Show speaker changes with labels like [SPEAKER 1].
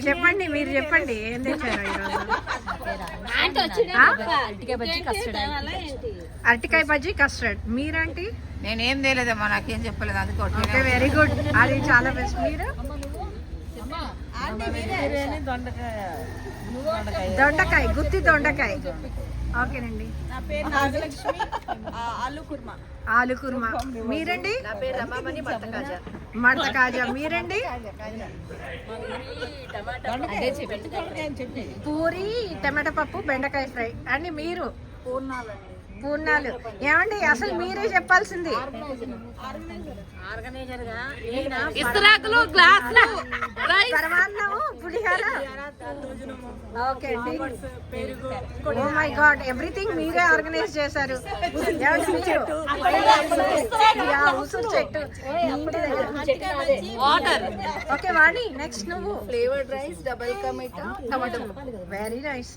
[SPEAKER 1] చెప్పండి, మీరు చెప్పండి ఏం తెచ్చారు అరటికాయ బజ్జీ కస్టర్డ్. మీరంటే
[SPEAKER 2] నేనేం తెలియదమ్మా, నాకేం చెప్పలేదు. అందుకే
[SPEAKER 1] వెరీ గుడ్, అది చాలా బెస్ట్. మీరు దొండకాయ, గుత్తి దొండకాయ. ఓకేనండి. ఆలు కుర్మా. మీరండి? మడత కాజా. మీరండి? పూరి, టమాటా పప్పు, బెండకాయ ఫ్రై. అండి మీరు? పూర్ణాలు. ఏమండి అసలు మీరే చెప్పాల్సింది. పరమాన్నము, పులిహోర. ఓకే అండి. ఓ మై గాడ్, ఎవ్రీథింగ్ మీరే ఆర్గనైజ్ చేశారు. ఉసురు చెట్టు. ఓకే వాణి, నెక్స్ట్ నువ్వు.
[SPEAKER 2] Flavoured rice, double ka meetha, tomato.
[SPEAKER 1] Very nice.